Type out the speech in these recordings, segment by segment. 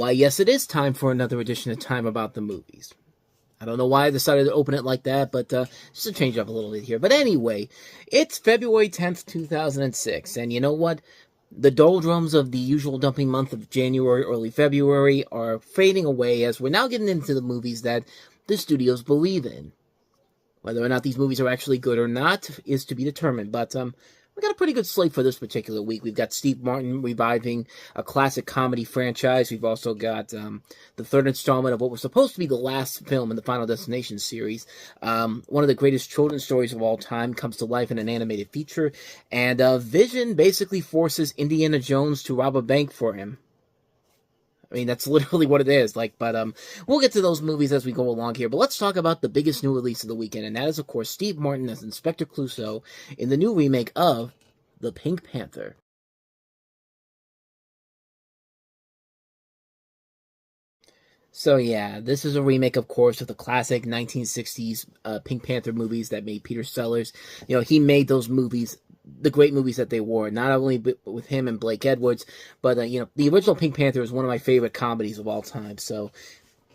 Why, yes, it is time for another edition of Time About the Movies. I don't know why I decided to open it like that, but just to change up a little bit here. But anyway, it's February 10th, 2006, and you know what? The doldrums of the usual dumping month of January, early February are fading away as we're now getting into the movies that the studios believe in. Whether or not these movies are actually good or not is to be determined, but we got a pretty good slate for this particular week. We've got Steve Martin reviving a classic comedy franchise. We've also got the third installment of what was supposed to be the last film in the Final Destination series. One of the greatest children's stories of all time comes to life in an animated feature. And Vision basically forces Indiana Jones to rob a bank for him. I mean, that's literally what it is. But we'll get to those movies as we go along here. But let's talk about the biggest new release of the weekend, and that is, of course, Steve Martin as Inspector Clouseau in the new remake of The Pink Panther. So yeah, this is a remake, of course, of the classic 1960s Pink Panther movies that made Peter Sellers. You know, he made those movies the great movies that they were, not only with him and Blake Edwards, but, the original Pink Panther is one of my favorite comedies of all time. So,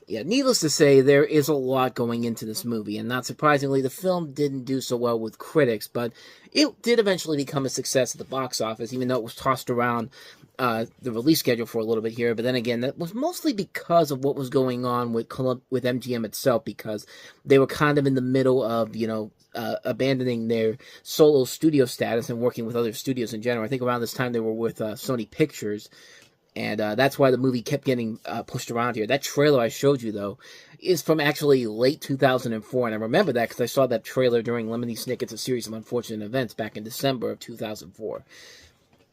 yeah, needless to say, there is a lot going into this movie, and not surprisingly, the film didn't do so well with critics, but it did eventually become a success at the box office, even though it was tossed around the release schedule for a little bit here. But then again, that was mostly because of what was going on with MGM itself, because they were kind of in the middle of, abandoning their solo studio status and working with other studios in general. I think around this time they were with Sony Pictures, and that's why the movie kept getting pushed around here. That trailer I showed you, though, is from actually late 2004, and I remember that because I saw that trailer during Lemony Snicket's A Series of Unfortunate Events back in December of 2004.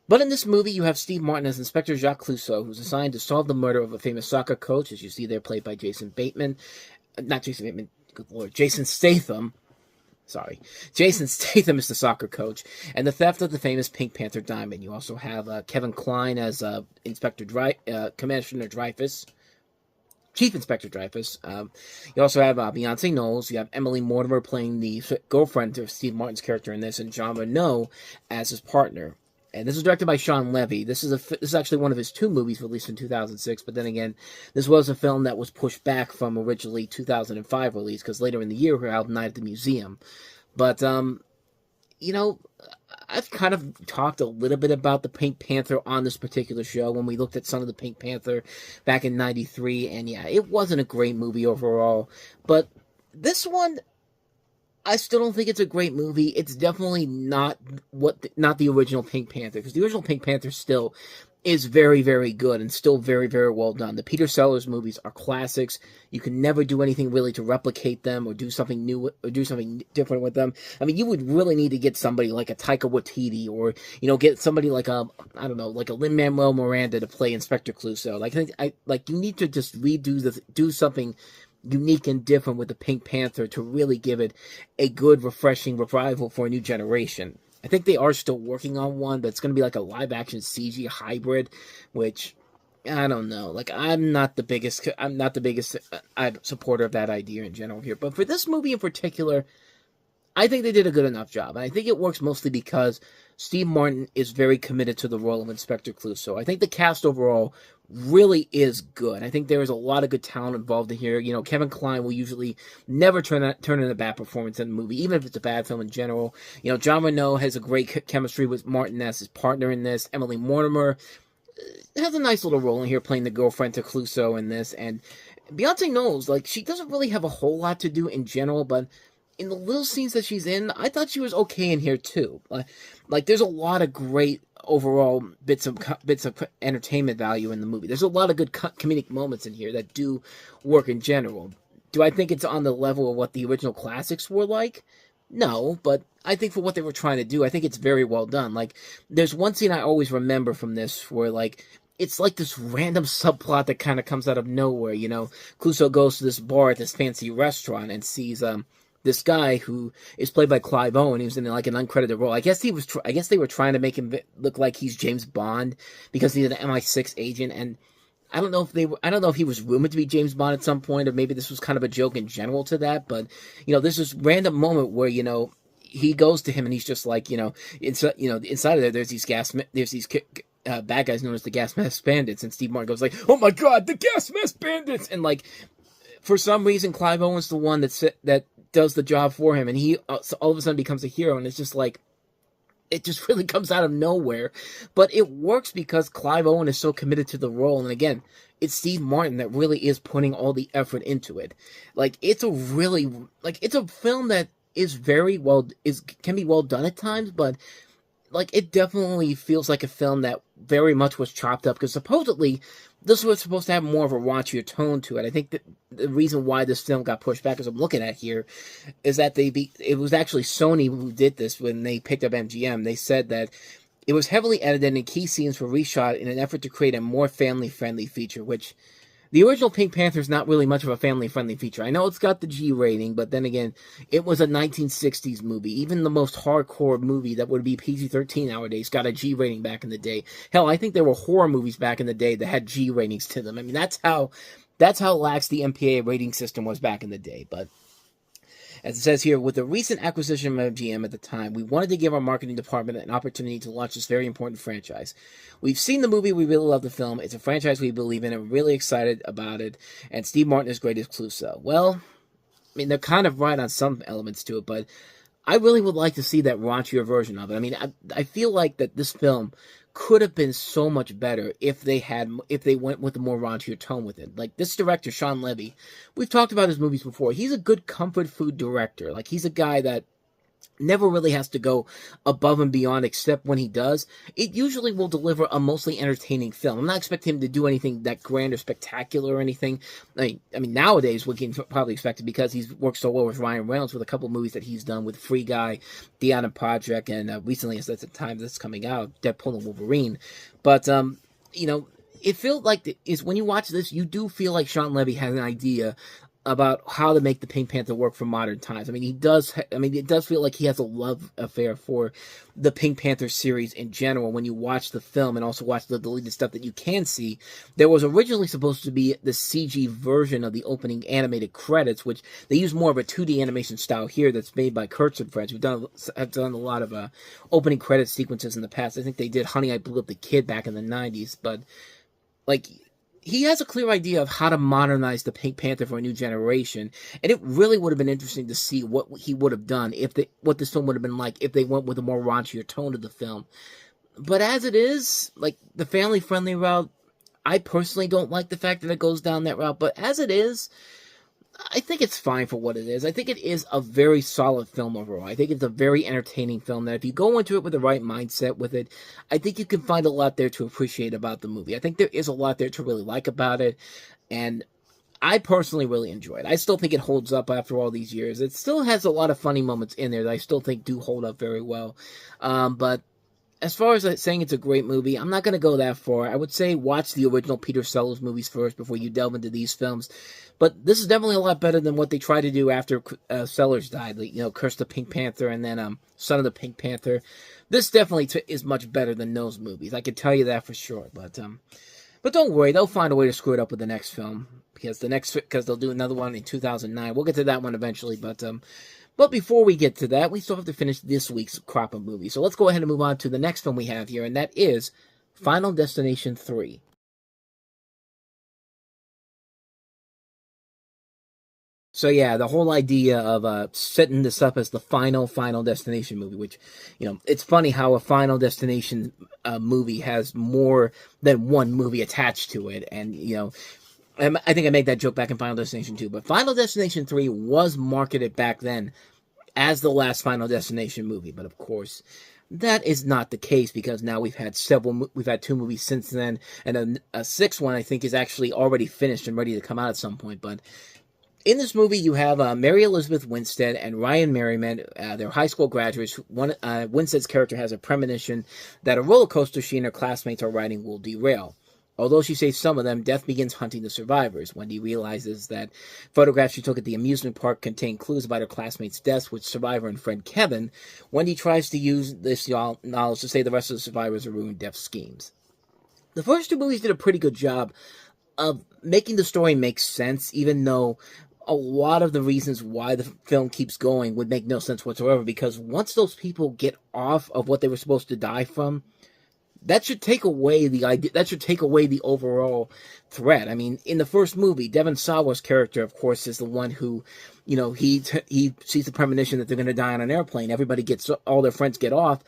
But in this movie, you have Steve Martin as Inspector Jacques Clouseau, who's assigned to solve the murder of a famous soccer coach, as you see there, played by Jason Bateman. Not Jason Bateman, good lord, Jason Statham. Sorry. Jason Statham is the soccer coach, and the theft of the famous Pink Panther diamond. You also have Kevin Kline as Commissioner Dreyfus, Chief Inspector Dreyfus. You also have Beyonce Knowles. You have Emily Mortimer playing the girlfriend of Steve Martin's character in this, and Jean Reno as his partner. And this was directed by Sean Levy. This is actually one of his two movies released in 2006. But then again, this was a film that was pushed back from originally 2005 release, because later in the year we had Night at the Museum. But I've kind of talked a little bit about the Pink Panther on this particular show when we looked at Son of the Pink Panther back in '93, and yeah, it wasn't a great movie overall. But this one, I still don't think it's a great movie. It's definitely not the original Pink Panther, because the original Pink Panther still is very, very good and still very, very well done. The Peter Sellers movies are classics. You can never do anything really to replicate them or do something new or do something different with them. I mean, you would really need to get somebody like a Taika Waititi, or get somebody like a Lin-Manuel Miranda to play Inspector Clouseau. You need to just do something unique and different with the Pink Panther to really give it a good, refreshing revival for a new generation. I think they are still working on one, but it's going to be like a live-action CG hybrid, which, I don't know. I'm not the biggest supporter of that idea in general here. But for this movie in particular, I think they did a good enough job. And I think it works mostly because Steve Martin is very committed to the role of Inspector Clouseau. I think the cast overall really is good. I think there is a lot of good talent involved in here. Kevin Kline will usually never turn in a bad performance in a movie, even if it's a bad film in general. Jean Reno has a great chemistry with Martin as his partner in this. Emily Mortimer has a nice little role in here, playing the girlfriend to Clouseau in this. And Beyonce Knowles, she doesn't really have a whole lot to do in general, but in the little scenes that she's in, I thought she was okay in here too. There's a lot of great overall bits of entertainment value in the movie. There's a lot of good comedic moments in here that do work in general. Do I think it's on the level of what the original classics were like? No, but I think for what they were trying to do, I think it's very well done. There's one scene I always remember from this where, it's like this random subplot that kind of comes out of nowhere. Clouseau goes to this bar at this fancy restaurant and sees this guy who is played by Clive Owen. He was in an uncredited role. I guess they were trying to make him look like he's James Bond because he's an MI6 agent. And I don't know if he was rumored to be James Bond at some point, or maybe this was kind of a joke in general to that. But there's this random moment where he goes to him and he's just inside of there, there's these bad guys known as the Gas Mask Bandits, and Steve Martin goes like, "Oh my God, the Gas Mask Bandits!" And like, for some reason, Clive Owen's the one that does the job for him, and he all of a sudden becomes a hero, and it's just like, it just really comes out of nowhere. But it works because Clive Owen is so committed to the role, and again, it's Steve Martin that really is putting all the effort into it. Like, it's a film that is can be well done at times, but like, it definitely feels like a film that very much was chopped up, because supposedly this was supposed to have more of a raunchier tone to it. I think that the reason why this film got pushed back, as I'm looking at here, is that it was actually Sony who did this when they picked up MGM. They said that it was heavily edited and key scenes were reshot in an effort to create a more family-friendly feature, which the original Pink Panther is not really much of a family-friendly feature. I know it's got the G rating, but then again, it was a 1960s movie. Even the most hardcore movie that would be PG-13 nowadays got a G rating back in the day. Hell, I think there were horror movies back in the day that had G ratings to them. I mean, that's how lax the MPAA rating system was back in the day. But as it says here, with the recent acquisition of MGM at the time, we wanted to give our marketing department an opportunity to launch this very important franchise. We've seen the movie, we really love the film, it's a franchise we believe in, and we're really excited about it, and Steve Martin is great as Clouseau. Well, I mean, they're kind of right on some elements to it, but I really would like to see that raunchier version of it. I mean, I feel like that this film could have been so much better if they went with a more raunchier tone with it. Like, this director, Sean Levy, we've talked about his movies before. He's a good comfort food director. Like, he's a guy that never really has to go above and beyond, except when he does. It usually will deliver a mostly entertaining film. I'm not expecting him to do anything that grand or spectacular or anything. I mean, nowadays we can probably expect it, because he's worked so well with Ryan Reynolds with a couple movies that he's done with Free Guy, The Adam Project, and recently, as at the time that's coming out, Deadpool and Wolverine. But it feels like when you watch this, you do feel like Sean Levy has an idea about how to make the Pink Panther work for modern times. I mean, it does feel like he has a love affair for the Pink Panther series in general. When you watch the film and also watch the deleted stuff that you can see, there was originally supposed to be the CG version of the opening animated credits, which they use more of a 2D animation style here that's made by Kurtz and Friends, who have done a lot of opening credit sequences in the past. I think they did Honey, I Blew Up the Kid back in the 90s, but like, he has a clear idea of how to modernize the Pink Panther for a new generation, and it really would have been interesting to see what he would have done, what this film would have been like if they went with a more raunchier tone to the film. But as it is, like, the family-friendly route, I personally don't like the fact that it goes down that route, but as it is, I think it's fine for what it is. I think it is a very solid film overall. I think it's a very entertaining film that if you go into it with the right mindset with it, I think you can find a lot there to appreciate about the movie. I think there is a lot there to really like about it, and I personally really enjoy it. I still think it holds up after all these years. It still has a lot of funny moments in there that I still think do hold up very well. But as far as saying it's a great movie, I'm not going to go that far. I would say watch the original Peter Sellers movies first before you delve into these films. But this is definitely a lot better than what they tried to do after Sellers died. Like, Curse the Pink Panther and then Son of the Pink Panther. This definitely is much better than those movies. I can tell you that for sure. But don't worry, they'll find a way to screw it up with the next film, because they'll do another one in 2009. We'll get to that one eventually. But before we get to that, we still have to finish this week's crop of movies. So let's go ahead and move on to the next film we have here, and that is Final Destination 3. So yeah, the whole idea of setting this up as the final Destination movie, which, it's funny how a Final Destination movie has more than one movie attached to it, and I think I made that joke back in Final Destination 2, but Final Destination 3 was marketed back then as the last Final Destination movie, but of course, that is not the case, because now we've had 2 movies since then, and a sixth one I think is actually already finished and ready to come out at some point. But in this movie, you have Mary Elizabeth Winstead and Ryan Merriman. They're high school graduates. Winstead's character has a premonition that a roller coaster she and her classmates are riding will derail. Although she saves some of them, death begins hunting the survivors. Wendy realizes that photographs she took at the amusement park contain clues about her classmates' deaths, with survivor and friend Kevin. Wendy tries to use this knowledge to save the rest of the survivors of ruined death schemes. The first 2 movies did a pretty good job of making the story make sense, even though a lot of the reasons why the film keeps going would make no sense whatsoever, because once those people get off of what they were supposed to die from, that should take away the idea. That should take away the overall threat. I mean, in the first movie, Devon Sawa's character, of course, is the one who, he sees the premonition that they're going to die on an airplane. Everybody all their friends get off.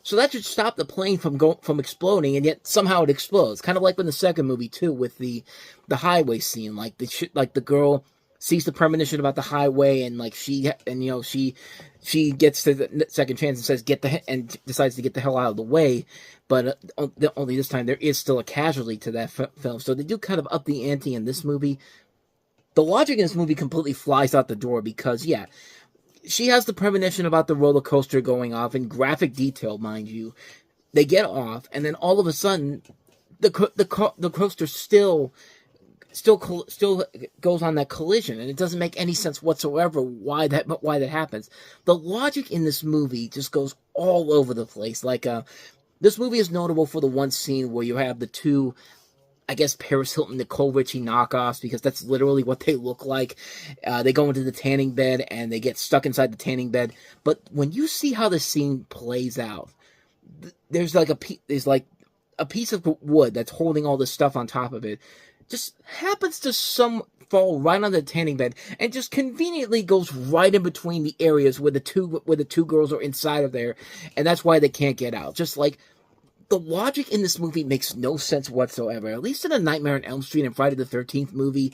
So that should stop the plane from exploding, and yet somehow it explodes. Kind of like in the second movie too, with the highway scene. Like the girl sees the premonition about the highway, and she gets to the second chance and says and decides to get the hell out of the way. But only this time there is still a casualty to that film. So they do kind of up the ante in this movie. The logic in this movie completely flies out the door because, yeah, she has the premonition about the roller coaster going off in graphic detail, mind you. They get off, and then all of a sudden, the coaster still goes on that collision, and it doesn't make any sense whatsoever why that happens. The logic in this movie just goes all over the place. This movie is notable for the one scene where you have the two, I guess, Paris Hilton, Nicole Richie knockoffs, because that's literally what they look like. They go into the tanning bed, and they get stuck inside the tanning bed. But when you see how the scene plays out, there's like a piece of wood that's holding all this stuff on top of it. Just happens to fall right on the tanning bed, and just conveniently goes right in between the areas where the two girls are inside of there, and that's why they can't get out. Just like, the logic in this movie makes no sense whatsoever. At least in a Nightmare on Elm Street and Friday the 13th movie,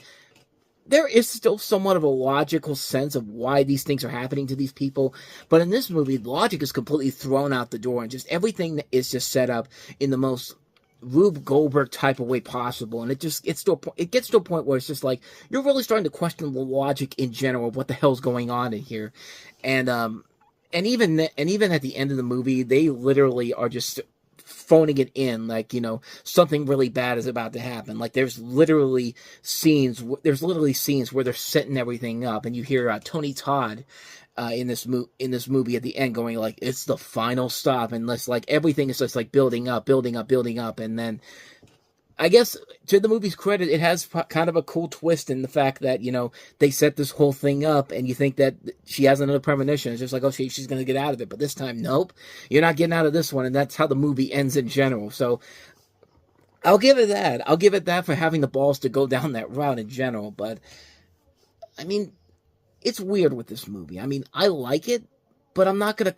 there is still somewhat of a logical sense of why these things are happening to these people. But in this movie, logic is completely thrown out the door, and just everything is just set up in the most Rube Goldberg type of way possible. And it gets to a point where it's just like, you're really starting to question the logic in general of what the hell's going on in here. And even at the end of the movie, they literally are just phoning it in, something really bad is about to happen. Like, there's literally scenes where they're setting everything up, and you hear Tony Todd in this movie at the end going like, it's the final stop, and everything is just building up, and then I guess, to the movie's credit, it has kind of a cool twist in the fact that, they set this whole thing up, and you think that she has another premonition. It's just like, okay, she's going to get out of it. But this time, nope, you're not getting out of this one, and that's how the movie ends in general. So, I'll give it that. I'll give it that for having the balls to go down that route in general. But, I mean, it's weird with this movie. I mean, I like it, but I'm not gonna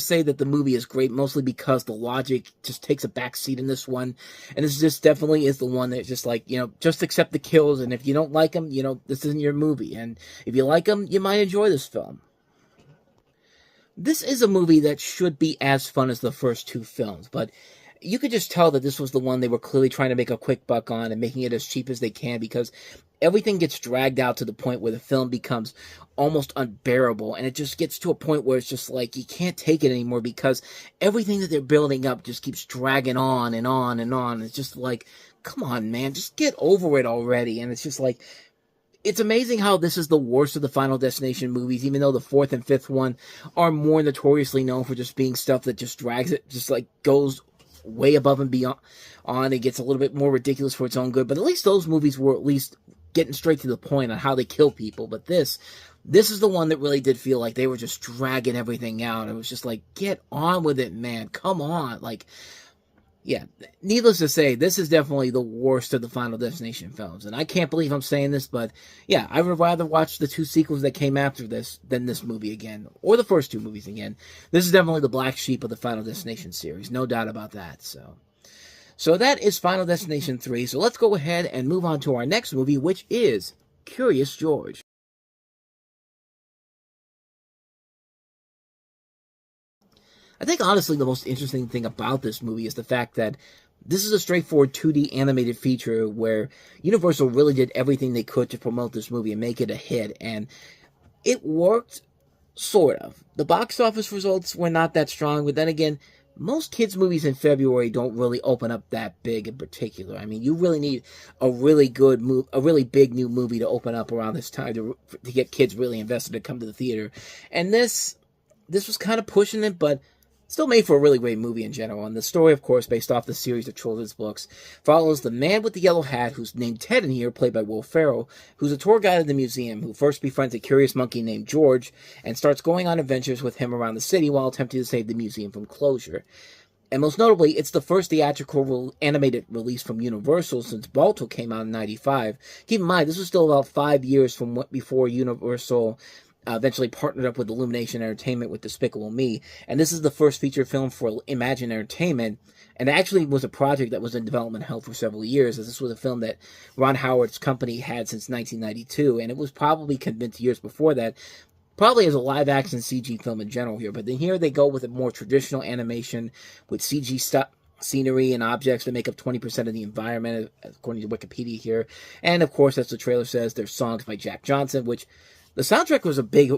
say that the movie is great, mostly because the logic just takes a backseat in this one, and this just definitely is the one that's just like, just accept the kills, and if you don't like them, this isn't your movie, and if you like them, you might enjoy this film. This is a movie that should be as fun as the first two films, but you could just tell that this was the one they were clearly trying to make a quick buck on and making it as cheap as they can, because everything gets dragged out to the point where the film becomes almost unbearable, and it just gets to a point where it's just like, you can't take it anymore, because everything that they're building up just keeps dragging on and on and on. It's just like, come on, man, just get over it already. And it's just like, it's amazing how this is the worst of the Final Destination movies, even though the fourth and fifth one are more notoriously known for just being stuff that just drags it, just goes way above and beyond. It gets a little bit more ridiculous for its own good, but at least those movies were at least getting straight to the point on how they kill people. But this is the one that really did feel like they were just dragging everything out. It was just like, get on with it, man. Come on. Yeah, needless to say, this is definitely the worst of the Final Destination films. And I can't believe I'm saying this, but yeah, I would rather watch the two sequels that came after this than this movie again, or the first two movies again. This is definitely the black sheep of the Final Destination series, no doubt about that. So that is Final Destination 3. So let's go ahead and move on to our next movie, which is Curious George. I think, honestly, the most interesting thing about this movie is the fact that this is a straightforward 2D animated feature where Universal really did everything they could to promote this movie and make it a hit, and it worked, sort of. The box office results were not that strong, but then again, most kids' movies in February don't really open up that big in particular. I mean, you really need a really big new movie to open up around this time to get kids really invested to come to the theater. And this was kind of pushing it, but still made for a really great movie in general. And the story, of course, based off the series of children's books, follows the man with the yellow hat, who's named Ted in here, played by Will Ferrell, who's a tour guide at the museum, who first befriends a curious monkey named George and starts going on adventures with him around the city while attempting to save the museum from closure. And most notably, it's the first theatrical animated release from Universal since Balto came out in '95. Keep in mind, this was still about 5 years from what before Universal eventually partnered up with Illumination Entertainment with Despicable Me. And this is the first feature film for Imagine Entertainment. And it actually was a project that was in development hell for several years, as this was a film that Ron Howard's company had since 1992. And it was probably convinced years before that, probably as a live-action CG film in general here. But then here they go with a more traditional animation with CG stuff, scenery and objects that make up 20% of the environment, according to Wikipedia here. And of course, as the trailer says, there's songs by Jack Johnson, which the soundtrack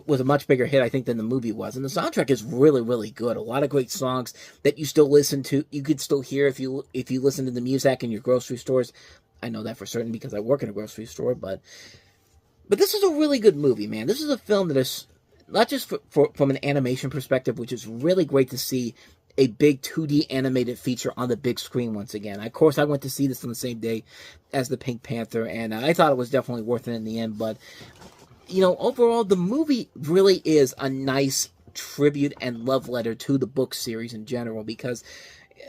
was a much bigger hit, I think, than the movie was. And the soundtrack is really, really good. A lot of great songs that you still listen to. You could still hear if you listen to the music in your grocery stores. I know that for certain because I work in a grocery store. But this is a really good movie, man. This is a film that is not just from an animation perspective, which is really great to see a big 2D animated feature on the big screen once again. Of course, I went to see this on the same day as the Pink Panther, and I thought it was definitely worth it in the end. But overall, the movie really is a nice tribute and love letter to the book series in general, because,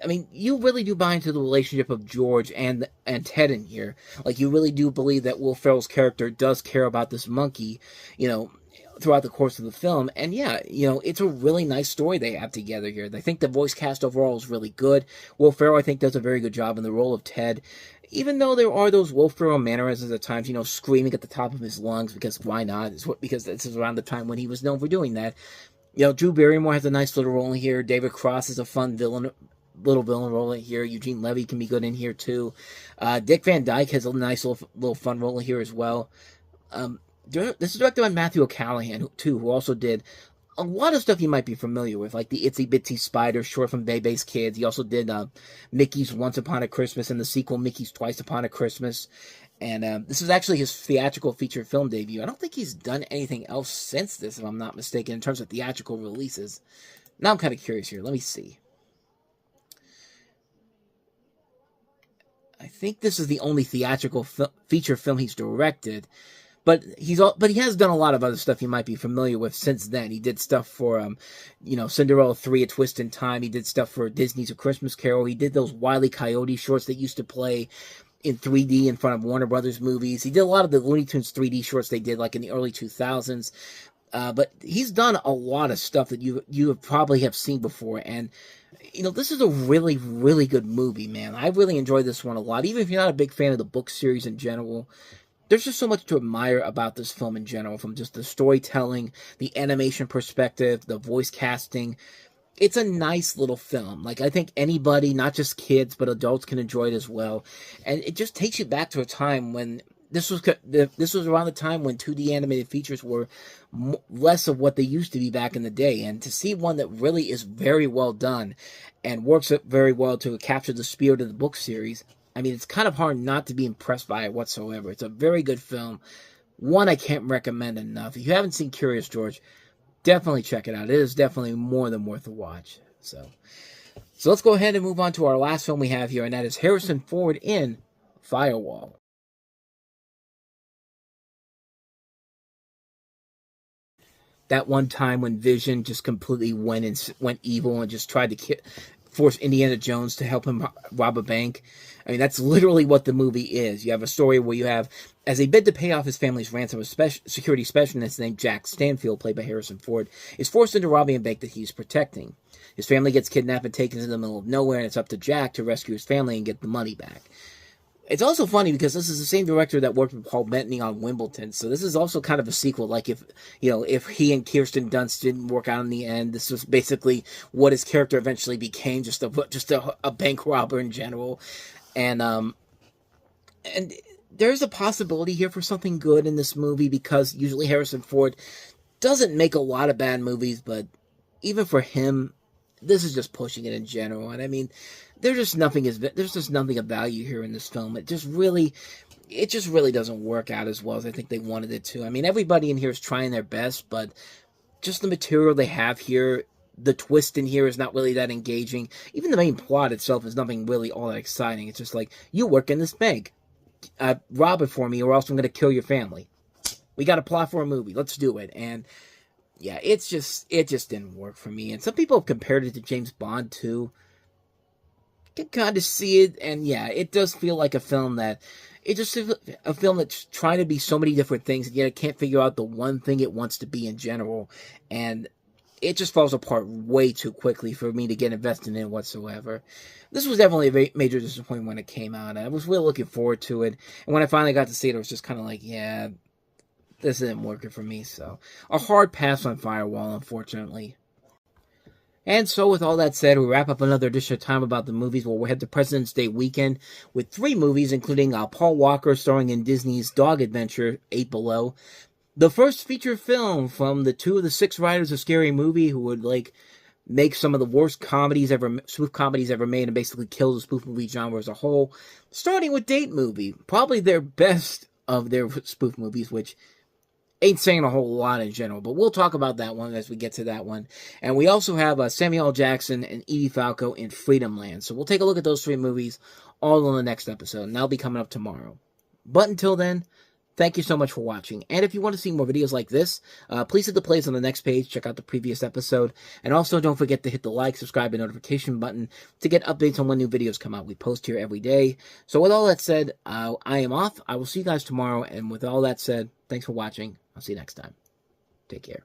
I mean, you really do buy into the relationship of George and Ted in here. Like, you really do believe that Will Ferrell's character does care about this monkey, throughout the course of the film. And yeah, it's a really nice story they have together here. I think the voice cast overall is really good. Will Ferrell, I think, does a very good job in the role of Ted. Even though there are those Will Ferrell mannerisms at times, screaming at the top of his lungs, because why not? Because this is around the time when he was known for doing that. Drew Barrymore has a nice little role in here. David Cross is a fun little villain role in here. Eugene Levy can be good in here too. Dick Van Dyke has a nice little fun role in here as well. This is directed by Matthew O'Callaghan, too, who also did a lot of stuff you might be familiar with, like the Itsy Bitsy Spider, short from Bebe's Kids. He also did Mickey's Once Upon a Christmas and the sequel Mickey's Twice Upon a Christmas. And this is actually his theatrical feature film debut. I don't think he's done anything else since this, if I'm not mistaken, in terms of theatrical releases. Now I'm kind of curious here. Let me see. I think this is the only theatrical feature film he's directed. But he has done a lot of other stuff you might be familiar with since then. He did stuff for, Cinderella 3, A Twist in Time. He did stuff for Disney's A Christmas Carol. He did those Wile E. Coyote shorts that used to play in 3D in front of Warner Brothers movies. He did a lot of the Looney Tunes 3D shorts they did, like in the early 2000s. But he's done a lot of stuff that you probably have seen before. And, this is a really, really good movie, man. I really enjoyed this one a lot. Even if you're not a big fan of the book series in general, there's just so much to admire about this film in general, from just the storytelling, the animation perspective, the voice casting. It's a nice little film. Like, I think anybody, not just kids, but adults can enjoy it as well. And it just takes you back to a time when this was around the time when 2D animated features were less of what they used to be back in the day. And to see one that really is very well done and works very well to capture the spirit of the book series, I mean, it's kind of hard not to be impressed by it whatsoever. It's a very good film. One I can't recommend enough. If you haven't seen Curious George, definitely check it out. It is definitely more than worth a watch. So let's go ahead and move on to our last film we have here, and that is Harrison Ford in Firewall. That one time when Vision just completely went evil and just tried to force Indiana Jones to help him rob a bank. I mean, that's literally what the movie is. You have a story where you have, as a bid to pay off his family's ransom, a security specialist named Jack Stanfield, played by Harrison Ford, is forced into robbing a bank that he's protecting. His family gets kidnapped and taken to the middle of nowhere, and it's up to Jack to rescue his family and get the money back. It's also funny because this is the same director that worked with Paul Bettany on Wimbledon, so this is also kind of a sequel. Like, if he and Kirsten Dunst didn't work out in the end, this was basically what his character eventually became, just a bank robber in general. And there's a possibility here for something good in this movie, because usually Harrison Ford doesn't make a lot of bad movies, but even for him, this is just pushing it in general. And I mean, there's just nothing of value here in this film. It just really doesn't work out as well as I think they wanted it to. I mean, everybody in here is trying their best, but just the material they have here, the twist in here is not really that engaging. Even the main plot itself is nothing really all that exciting. It's just like, you work in this bank, rob it for me, or else I'm going to kill your family. We got a plot for a movie. Let's do it. And yeah, it just didn't work for me. And some people have compared it to James Bond too. can kind of see it, and yeah, it does feel like a film that it's just a film that's trying to be so many different things, and yet it can't figure out the one thing it wants to be in general, and it just falls apart way too quickly for me to get invested in whatsoever. This was definitely a major disappointment when it came out. I was really looking forward to it, and when I finally got to see it, it was just kind of like, yeah, this isn't working for me. So a hard pass on Firewall, unfortunately. And so, with all that said, we wrap up another edition of Time About the Movies. We'll head to President's Day weekend with 3 movies, including Paul Walker starring in Disney's dog adventure, 8 Below. The first feature film from the 2 of the 6 writers of Scary Movie, who would make some of the worst spoof comedies ever made, and basically kill the spoof movie genre as a whole. Starting with Date Movie, probably their best of their spoof movies, which ain't saying a whole lot in general, but we'll talk about that one as we get to that one. And we also have Samuel L. Jackson and Edie Falco in Freedom Land. So we'll take a look at those 3 movies all on the next episode, and that'll be coming up tomorrow. But until then, thank you so much for watching. And if you want to see more videos like this, please hit the plays on the next page, check out the previous episode, and also don't forget to hit the like, subscribe, and notification button to get updates on when new videos come out. We post here every day. So with all that said, I am off. I will see you guys tomorrow, and with all that said, thanks for watching. I'll see you next time. Take care.